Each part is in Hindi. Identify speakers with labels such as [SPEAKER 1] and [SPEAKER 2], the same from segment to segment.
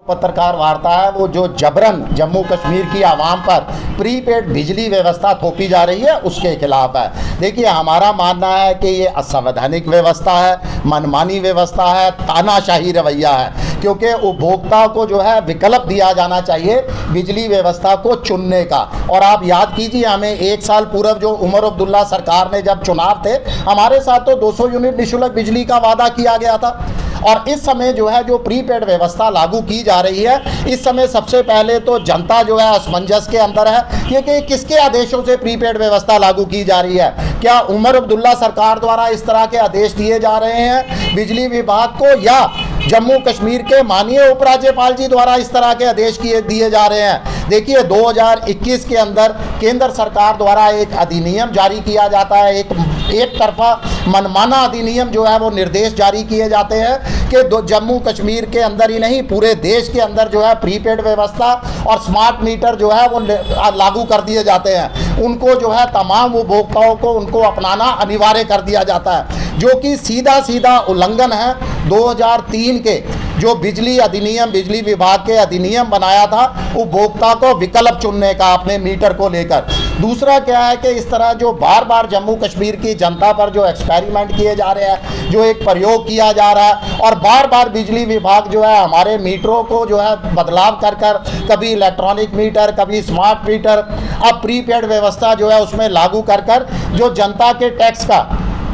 [SPEAKER 1] पत्रकार वार्ता है वो जो जबरन जम्मू कश्मीर की आवाम पर प्रीपेड बिजली व्यवस्था थोपी जा रही है उसके खिलाफ है। देखिए, हमारा मानना है कि ये असंवैधानिक व्यवस्था है, मनमानी व्यवस्था है, तानाशाही रवैया है, क्योंकि उपभोक्ता को जो है विकल्प दिया जाना चाहिए बिजली व्यवस्था को चुनने का। और आप याद कीजिए, हमें 1 साल पूर्व जो उमर अब्दुल्ला सरकार ने जब चुनाव थे, हमारे साथ तो 200 यूनिट निःशुल्क बिजली का वादा किया गया था। और इस समय जो है जो प्रीपेड व्यवस्था लागू की जा रही है, इस समय सबसे पहले तो जनता जो है असमंजस के अंदर है कि किसके आदेशों से प्रीपेड व्यवस्था लागू की जा रही है। क्या उमर अब्दुल्ला सरकार द्वारा इस तरह के आदेश दिए जा रहे हैं बिजली विभाग को, या जम्मू कश्मीर के माननीय उपराज्यपाल जी द्वारा इस तरह के आदेश दिए जा रहे हैं? देखिए, 2021 के अंदर केंद्र सरकार द्वारा एक अधिनियम जारी किया जाता है, एक तरफा मनमाना अधिनियम जो है वो निर्देश जारी किए जाते हैं कि जम्मू कश्मीर के अंदर ही नहीं पूरे देश के अंदर जो है प्रीपेड व्यवस्था और स्मार्ट मीटर जो है वो लागू कर दिए जाते हैं। उनको जो है तमाम उपभोक्ताओं को उनको अपनाना अनिवार्य कर दिया जाता है, जो कि सीधा सीधा उल्लंघन है 2003 के जो बिजली अधिनियम, बिजली विभाग के अधिनियम बनाया था उपभोक्ता को विकल्प चुनने का अपने मीटर को लेकर। दूसरा क्या है कि इस तरह जो बार बार जम्मू कश्मीर की जनता पर जो एक्सपेरिमेंट किए जा रहे हैं, जो एक प्रयोग किया जा रहा है, और बार बार बिजली विभाग जो है हमारे मीटरों को जो है बदलाव कर कभी इलेक्ट्रॉनिक मीटर, कभी स्मार्ट मीटर, अब प्रीपेड व्यवस्था जो है उसमें लागू कर जो जनता के टैक्स का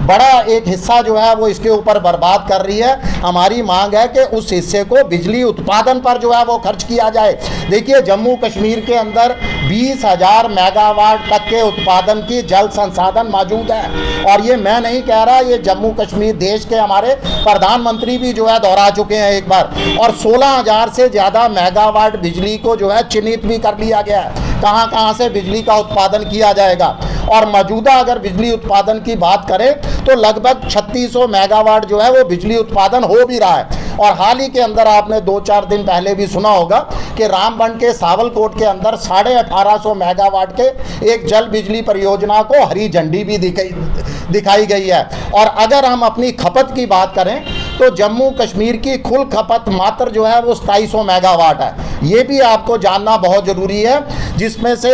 [SPEAKER 1] बड़ा एक हिस्सा जो है वो इसके ऊपर बर्बाद कर रही है। हमारी मांग है कि उस हिस्से को बिजली उत्पादन पर जो है वो खर्च किया जाए। देखिए, जम्मू कश्मीर के अंदर 20,000 मेगावाट तक के उत्पादन की जल संसाधन मौजूद है, और ये मैं नहीं कह रहा, ये जम्मू कश्मीर देश के हमारे प्रधानमंत्री भी जो है दोहरा चुके हैं एक बार। और 16,000 से ज़्यादा मेगावाट बिजली को जो है चिन्हित भी कर लिया गया है कहाँ कहाँ से बिजली का उत्पादन किया जाएगा। और मौजूदा अगर बिजली उत्पादन की बात करें तो लगभग 3600 मेगावाट जो है वो बिजली उत्पादन हो भी रहा है। और हाल ही के अंदर आपने 2-4 दिन पहले भी सुना होगा कि रामबन के सावलकोट के अंदर 1850 मेगावाट के एक जल बिजली परियोजना को हरी झंडी भी दिखाई गई है। और अगर हम अपनी खपत की बात करें तो जम्मू कश्मीर की कुल खपत मात्र जो है वो 2700 मेगावाट है। ये भी आपको जानना बहुत ज़रूरी है, जिसमें से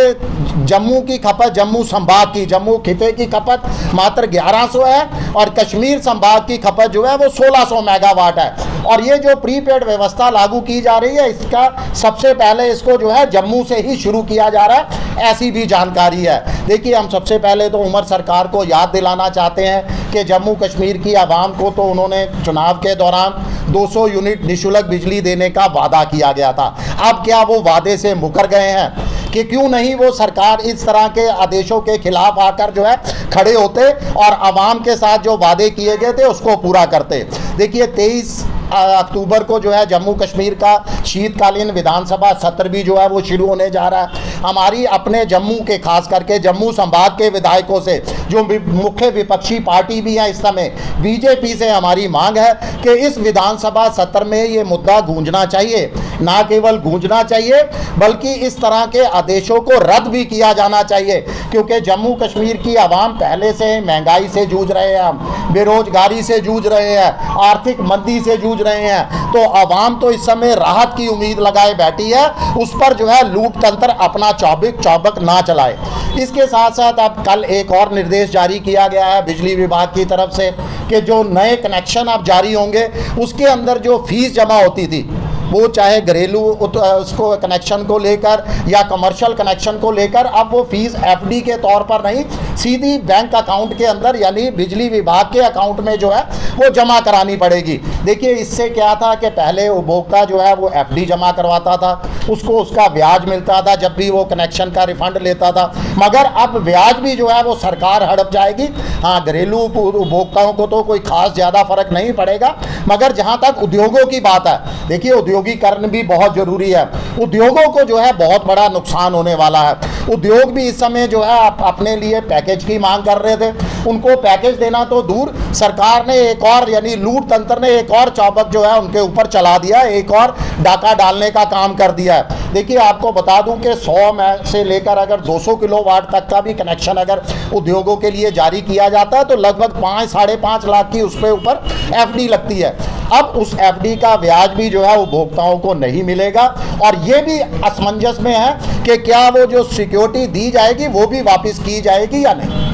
[SPEAKER 1] जम्मू की खपत, जम्मू संभाग की, जम्मू खिते की खपत मात्र 1100 है, और कश्मीर संभाग की खपत जो है वो 1600 मेगावाट है। और ये जो प्रीपेड व्यवस्था लागू की जा रही है, इसका सबसे पहले इसको जो है जम्मू से ही शुरू किया जा रहा है, ऐसी भी जानकारी है। देखिए, हम सबसे पहले तो उमर सरकार को याद दिलाना चाहते हैं कि जम्मू कश्मीर की आवाम को तो उन्होंने चुनाव के दौरान 200 यूनिट निःशुल्क बिजली देने का वादा किया गया था। अब क्या वो वादे से मुकर गए हैं? कि क्यों नहीं वो सरकार इस तरह के आदेशों के खिलाफ आकर जो है खड़े होते और आवाम के साथ जो वादे किए गए थे उसको पूरा करते। देखिए, 23 अक्टूबर को जो है जम्मू कश्मीर का शीतकालीन विधानसभा सत्र भी जो है वो शुरू होने जा रहा है। हमारी अपने जम्मू के, खास करके जम्मू संभाग के विधायकों से, जो मुख्य विपक्षी पार्टी भी है इस समय, बीजेपी से हमारी मांग है कि इस विधानसभा सत्र में ये मुद्दा गूंजना चाहिए। ना केवल गूंजना चाहिए बल्कि इस तरह के आदेशों को रद्द भी किया जाना चाहिए, क्योंकि जम्मू कश्मीर की आवाम पहले से महंगाई से जूझ रहे हैं, हम बेरोजगारी से जूझ रहे हैं, आर्थिक मंदी से जूझ रहे हैं। तो आवाम तो इस समय राहत की उम्मीद लगाए बैठी है, उस पर जो है लूट तंत्र अपना चौबक ना चलाए। इसके साथ साथ अब कल एक और निर्देश जारी किया गया है बिजली विभाग की तरफ से कि जो नए कनेक्शन अब जारी होंगे उसके अंदर जो फीस जमा होती थी, वो चाहे घरेलू उसको कनेक्शन को लेकर या कमर्शियल कनेक्शन को लेकर, अब वो फीस एफडी के तौर पर नहीं, सीधी बैंक अकाउंट के अंदर यानी बिजली विभाग के अकाउंट में जो है वो जमा करानी पड़ेगी। देखिए, इससे क्या था कि पहले उपभोक्ता जो है वो एफडी जमा करवाता था, उसको उसका ब्याज मिलता था जब भी वो कनेक्शन का रिफंड लेता था, मगर अब ब्याज भी जो है वो सरकार हड़प जाएगी। हाँ, घरेलू उपभोक्ताओं को तो कोई खास ज़्यादा फर्क नहीं पड़ेगा, मगर जहाँ तक उद्योगों की बात है, देखिए उद्योगीकरण भी बहुत ज़रूरी है। उद्योगों को जो है बहुत बड़ा नुकसान होने वाला है। उद्योग भी इस समय जो है अपने लिए पैकेज की मांग कर रहे थे। उनको पैकेज देना तो दूर, सरकार ने एक और यानी लूट तंत्र ने एक और चाबक जो है उनके ऊपर चला दिया, एक और डाका डालने का काम कर दिया है। देखिए आपको बता दूं कि 100 में से लेकर अगर 200 किलोवाट तक का भी कनेक्शन अगर उद्योगों के लिए जारी किया जाता है तो लगभग 5-5.5 लाख की उस पे ऊपर एफडी लगती है। अब उस एफडी का ब्याज भी जो है उपभोक्ताओं को नहीं मिलेगा और ये भी असमंजस में है कि क्या वो जो सिक्योरिटी दी जाएगी वो भी वापस की जाएगी या नहीं।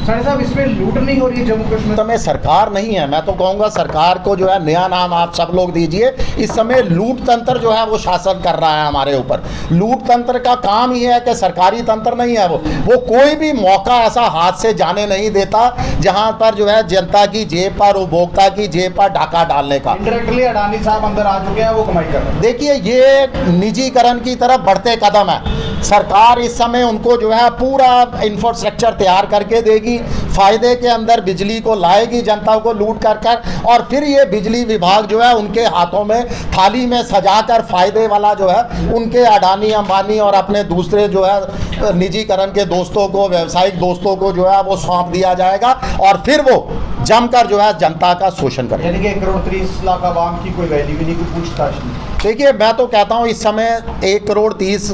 [SPEAKER 2] साढ़े साहब, इसमें लूट नहीं हो रही है जम्मू कश्मीर?
[SPEAKER 1] समय सरकार नहीं है, मैं तो कहूँगा सरकार को जो है नया नाम आप सब लोग दीजिए। इस समय लूट तंत्र जो है वो शासन कर रहा है हमारे ऊपर। लूट तंत्र का काम ही है कि सरकारी तंत्र नहीं है वो कोई भी मौका ऐसा हाथ से जाने नहीं देता जहाँ पर जो है जनता की जेब पर, उपभोक्ता की जेब पर डाका डालने का।
[SPEAKER 2] इंडायरेक्टली अडानी साहब अंदर आ चुके हैं, वो कमाई कर रहे हैं।
[SPEAKER 1] देखिए ये निजीकरण की तरफ बढ़ते कदम है। सरकार इस समय उनको जो है पूरा इंफ्रास्ट्रक्चर तैयार करके देगी, फायदे के अंदर बिजली को लाएगी जनता को लूट कर और फिर ये बिजली विभाग जो है उनके हाथों में थाली में सजाकर फायदे वाला जो है उनके अडानी अंबानी और अपने दूसरे जो है निजीकरण के दोस्तों को, व्यावसायिक दोस्तों को जो है वो सौंप दिया जाएगा और फिर वो जमकर जो है जनता का शोषण करेंगे।
[SPEAKER 2] यानी कि 1 करोड़ 30 लाख आवाम की कोई वैल्यू भी नहीं, कोई पूछताछ नहीं।
[SPEAKER 1] देखिए मैं तो कहता हूँ इस समय 1 करोड़ 30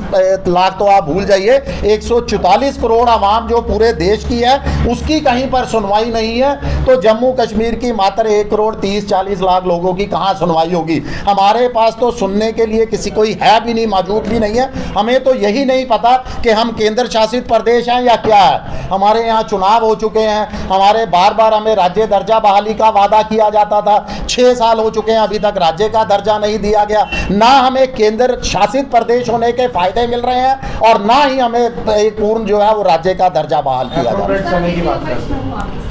[SPEAKER 1] लाख तो आप भूल जाइए, 144 करोड़ आवाम जो पूरे देश की है उसकी कहीं पर सुनवाई नहीं है। तो जम्मू कश्मीर की मात्र 1 करोड़ 30-40 लाख लोगों की कहाँ सुनवाई होगी। हमारे पास तो सुनने के लिए किसी कोई है भी नहीं, मौजूद भी नहीं है। हमें तो यही नहीं पता कि हम केंद्र शासित प्रदेश हैं या क्या है। हमारे यहाँ चुनाव हो चुके हैं, हमारे बार बार हमें राज्य दर्जा बहाली का वादा किया जाता था, 6 साल हो चुके हैं अभी तक राज्य का दर्जा नहीं दिया गया। ना हमें केंद्र शासित प्रदेश होने के फायदे मिल रहे हैं और ना ही हमें एक पूर्ण जो है वो राज्य का दर्जा बहाल किया जा रहा है।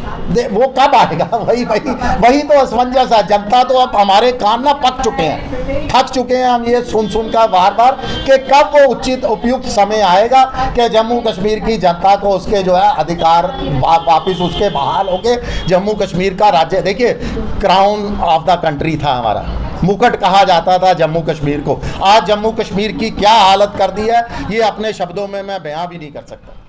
[SPEAKER 1] वो कब आएगा? वही तो असमंजस है। जनता तो अब हमारे कान ना पक चुके हैं, थक चुके हैं हम ये सुन कर बार बार कि कब वो उचित उपयुक्त समय आएगा कि जम्मू कश्मीर की जनता को उसके जो है अधिकार वापिस उसके बहाल होके जम्मू कश्मीर का राज्य। देखिए क्राउन ऑफ द कंट्री था हमारा, मुकुट कहा जाता था जम्मू कश्मीर को। आज जम्मू कश्मीर की क्या हालत कर दी है ये अपने शब्दों में मैं बयां भी नहीं कर सकता।